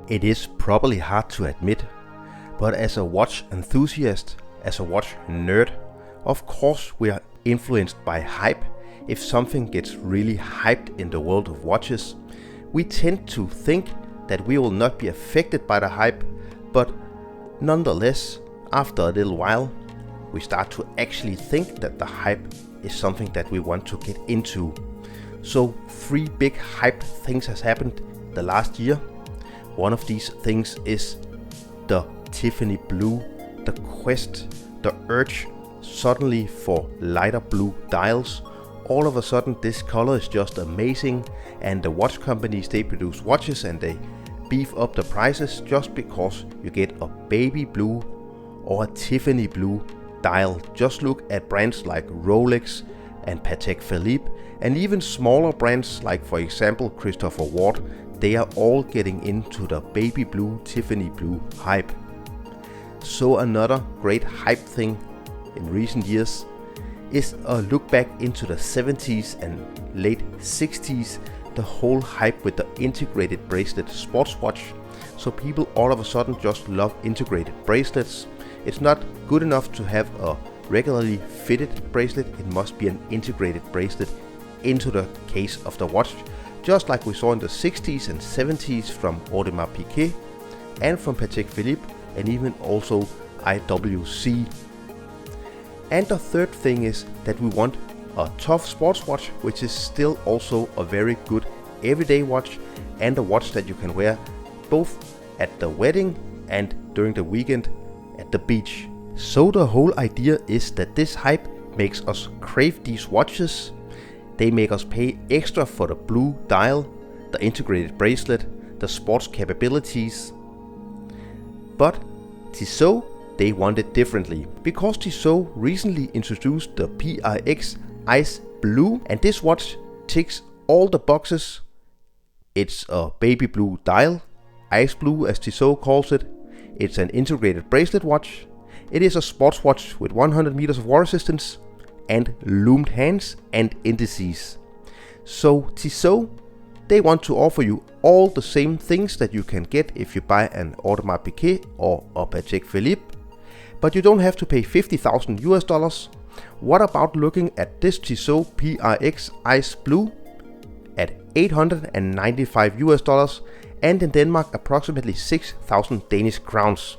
It is probably hard to admit, but as a watch enthusiast, as a watch nerd, of course we are influenced by hype. If something gets really hyped in the world of watches, we tend to think that we will not be affected by the hype, but nonetheless, after a little while, we start to actually think that the hype is something that we want to get into. So 3 big hype things has happened the last year. One of these things is the Tiffany blue, the quest, the urge suddenly for lighter blue dials. All of a sudden this color is just amazing, and the watch companies, they produce watches and they beef up the prices just because you get a baby blue or a Tiffany blue dial. Just look at brands like Rolex and Patek Philippe, and even smaller brands like, for example, Christopher Ward. They are all getting into the baby blue, Tiffany blue hype. So another great hype thing in recent years is a look back into the 70s and late 60s, the whole hype with the integrated bracelet sports watch. So people all of a sudden just love integrated bracelets. It's not good enough to have a regularly fitted bracelet, it must be an integrated bracelet into the case of the watch, just like we saw in the 60s and 70s from Audemars Piguet and from Patek Philippe and even also IWC. And the third thing is that we want a tough sports watch, which is still also a very good everyday watch and a watch that you can wear both at the wedding and during the weekend at the beach. So the whole idea is that this hype makes us crave these watches. They make us pay extra for the blue dial, the integrated bracelet, the sports capabilities. But Tissot, they want it differently, because Tissot recently introduced the PRX Ice Blue, and this watch ticks all the boxes. It's a baby blue dial, ice blue as Tissot calls it. It's an integrated bracelet watch. It is a sports watch with 100 meters of water resistance and loomed hands and indices. So Tissot, they want to offer you all the same things that you can get if you buy an Audemars Piguet or a Patek Philippe, but you don't have to pay $50,000. What about looking at this Tissot PRX Ice Blue at $895 and in Denmark approximately 6,000 Danish crowns?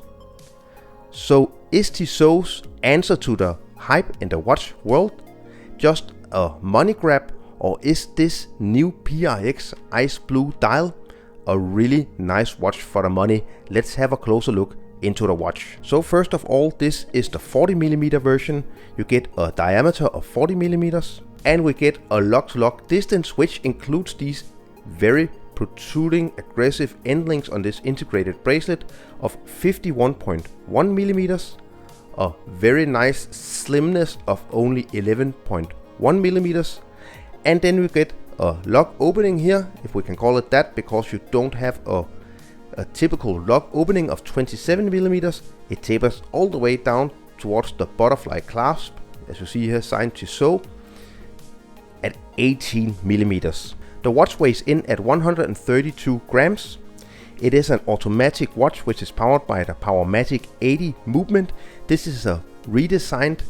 So is Tissot's answer to the hype in the watch world just a money grab, or is this new PRX Ice Blue dial a really nice watch for the money? Let's have a closer look into the watch. So first of all, this is the 40mm version. You get a diameter of 40mm and we get a lock-to-lock distance, which includes these very protruding aggressive end links on this integrated bracelet of 51.1mm, a very nice slimness of only 11.1mm, and then we get a lock opening here, if we can call it that, because you don't have a typical lock opening of 27mm. It tapers all the way down towards the butterfly clasp, as you see here, signed Tissot, at 18mm. The watch weighs in at 132 grams. It is an automatic watch which is powered by the Powermatic 80 movement. This is a redesigned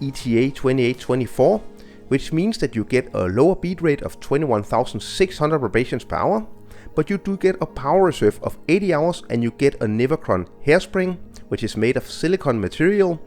ETA 2824, which means that you get a lower beat rate of 21,600 vibrations per hour, but you do get a power reserve of 80 hours and you get a Nevacron hairspring, which is made of silicone material,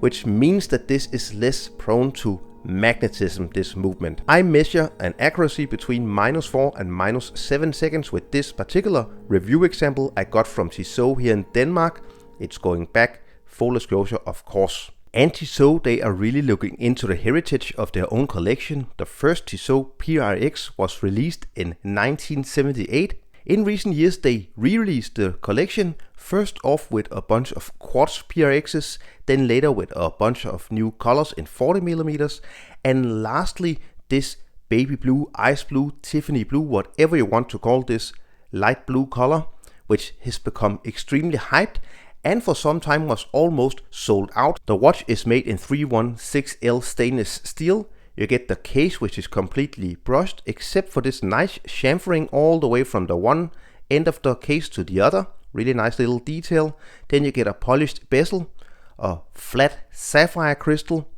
which means that this is less prone to magnetism, this movement. I measure an accuracy between -4 and -7 seconds with this particular review example I got from Tissot here in Denmark. It's going back, full disclosure of course. And Tissot, they are really looking into the heritage of their own collection. The first Tissot PRX was released in 1978. In recent years they re-released the collection, first off with a bunch of quartz PRXs, then later with a bunch of new colors in 40mm, and lastly this baby blue, ice blue, Tiffany blue, whatever you want to call this light blue color, which has become extremely hyped and for some time was almost sold out. The watch is made in 316L stainless steel. You get the case, which is completely brushed except for this nice chamfering all the way from the 1 end of the case to the other. Really nice little detail. Then you get a polished bezel, a flat sapphire crystal,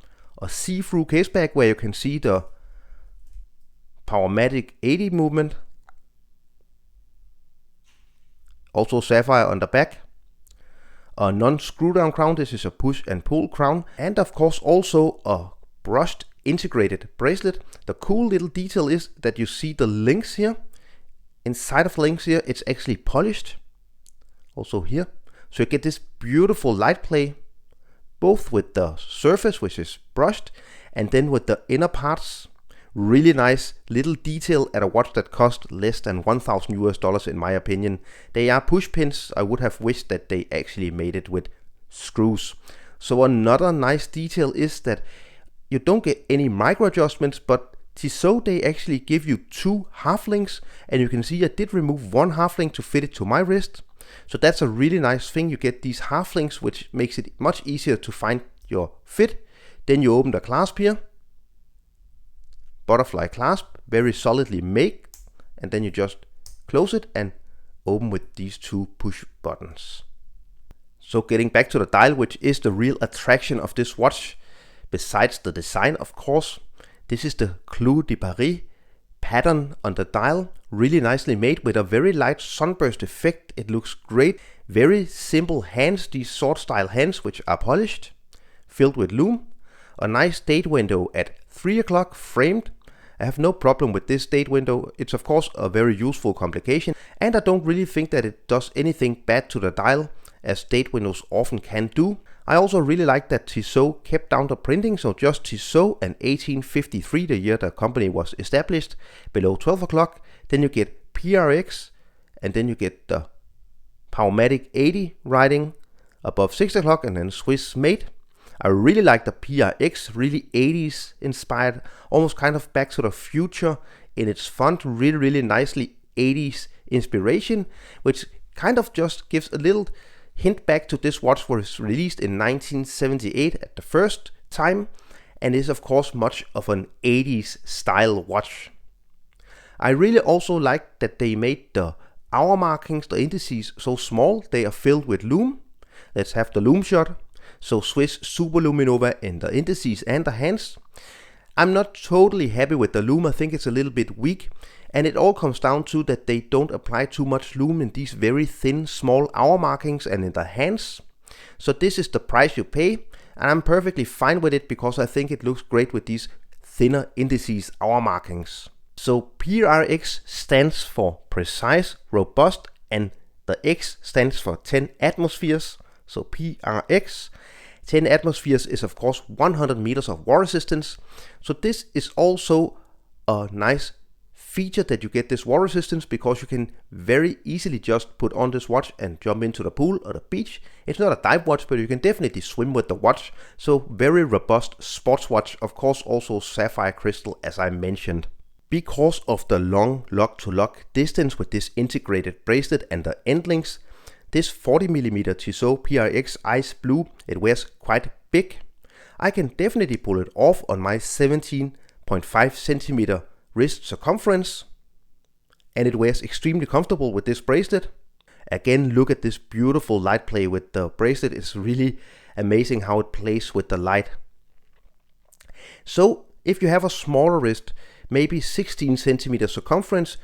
a see-through case back where you can see the Powermatic 80 movement. Also sapphire on the back. A non-screw down crown, this is a push and pull crown. And of course also a brushed integrated bracelet. The cool little detail is that you see the links here. Inside of the links here it's actually polished. Also here. So you get this beautiful light play, both with the surface which is brushed and then with the inner parts. Really nice little detail at a watch that cost less than $1,000 in my opinion. They are push pins. I would have wished that they actually made it with screws. So another nice detail is that you don't get any micro adjustments, but Tissot, they actually give you 2 half links, and you can see I did remove 1 half link to fit it to my wrist. So that's a really nice thing. You get these half links, which makes it much easier to find your fit. Then you open the clasp here. Butterfly clasp, very solidly made, and then you just close it and open with these 2 push buttons. So getting back to the dial, which is the real attraction of this watch, besides the design of course, this is the Clou de Paris pattern on the dial, really nicely made with a very light sunburst effect. It looks great. Very simple hands, these sword style hands which are polished, filled with lume. A nice date window at 3 o'clock framed. I have no problem with this date window. It's of course a very useful complication, and I don't really think that it does anything bad to the dial, as date windows often can do. I also really like that Tissot kept down the printing, so just Tissot and 1853, the year the company was established, below 12 o'clock. Then you get PRX, and then you get the Powermatic 80 writing above 6 o'clock, and then Swiss made. I really like the PRX, really 80s inspired, almost kind of back to the future in its font, really nicely 80s inspiration, which kind of just gives a little hint back to this watch was released in 1978 at the first time, and is of course much of an 80s style watch. I really also like that they made the hour markings, the indices, so small. They are filled with lume. Let's have the lume shot. So Swiss Superluminova in the indices and the hands. I'm not totally happy with the lume. I think it's a little bit weak, and it all comes down to that they don't apply too much lume in these very thin small hour markings and in the hands. So this is the price you pay, and I'm perfectly fine with it because I think it looks great with these thinner indices hour markings. So PRX stands for precise, robust, and the X stands for 10 atmospheres. So PRX, 10 atmospheres is of course 100 meters of water resistance. So this is also a nice feature that you get this water resistance, because you can very easily just put on this watch and jump into the pool or the beach. It's not a dive watch, but you can definitely swim with the watch. So very robust sports watch, of course also sapphire crystal as I mentioned. Because of the long lock to lock distance with this integrated bracelet and the end links, this 40mm Tissot PRX Ice Blue, it wears quite big. I can definitely pull it off on my 17.5 centimeter wrist circumference, and it wears extremely comfortable with this bracelet. Again, look at this beautiful light play with the bracelet. It's really amazing how it plays with the light. So if you have a smaller wrist, maybe 16 centimeter circumference,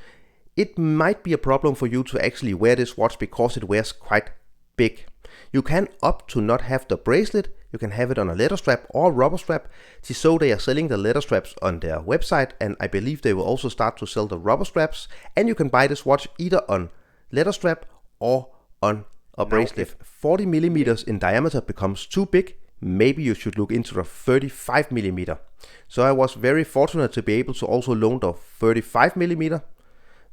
it might be a problem for you to actually wear this watch because it wears quite big. You can opt to not have the bracelet. You can have it on a leather strap or rubber strap. Tissot, they are selling the leather straps on their website, and I believe they will also start to sell the rubber straps. And you can buy this watch either on leather strap or on a bracelet. If 40 millimeters in diameter becomes too big, maybe you should look into the 35 millimeter. So I was very fortunate to be able to also loan the 35 millimeter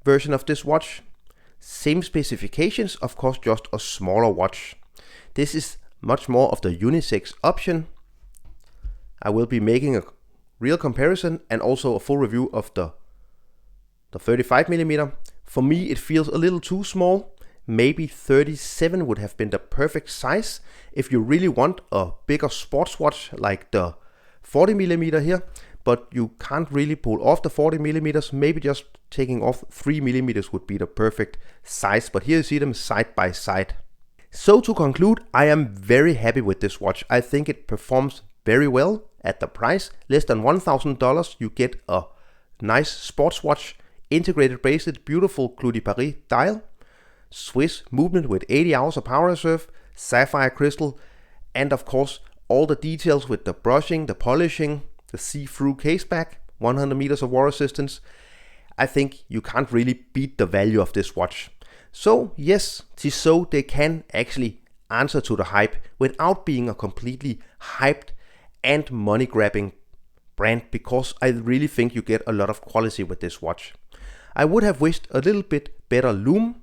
version of this watch. Same specifications, of course, just a smaller watch. This is much more of the unisex option. I will be making a real comparison and also a full review of the 35mm. For me, it feels a little too small. Maybe 37 would have been the perfect size if you really want a bigger sports watch like the 40mm here. but you can't really pull off the 40 millimeters. Maybe just taking off 3 millimeters would be the perfect size, but here you see them side by side. So to conclude, I am very happy with this watch. I think it performs very well at the price. Less than $1,000, you get a nice sports watch, integrated bracelet, beautiful Clou de Paris dial, Swiss movement with 80 hours of power reserve, sapphire crystal, and of course all the details with the brushing, the polishing, the see-through case back, 100 meters of water resistance. I think you can't really beat the value of this watch. So yes, Tissot, they can actually answer to the hype without being a completely hyped and money-grabbing brand, because I really think you get a lot of quality with this watch. I would have wished a little bit better lume.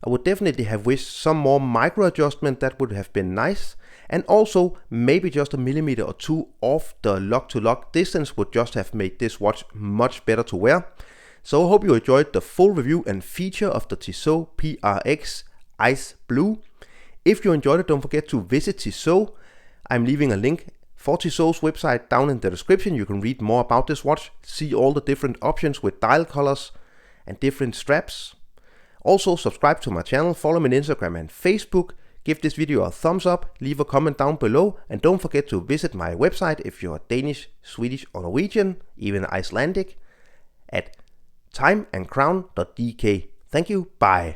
I would definitely have wished some more micro adjustment. That would have been nice. And also maybe just a millimeter or two off the lock to lock distance would just have made this watch much better to wear. So I hope you enjoyed the full review and feature of the Tissot PRX Ice Blue. If you enjoyed it, don't forget to visit Tissot. I'm leaving a link for Tissot's website down in the description. You can read more about this watch, see all the different options with dial colors and different straps. Also subscribe to my channel, follow me on Instagram and Facebook, give this video a thumbs up, leave a comment down below, and don't forget to visit my website if you're Danish, Swedish or Norwegian, even Icelandic, at timeandcrown.dk. Thank you, bye.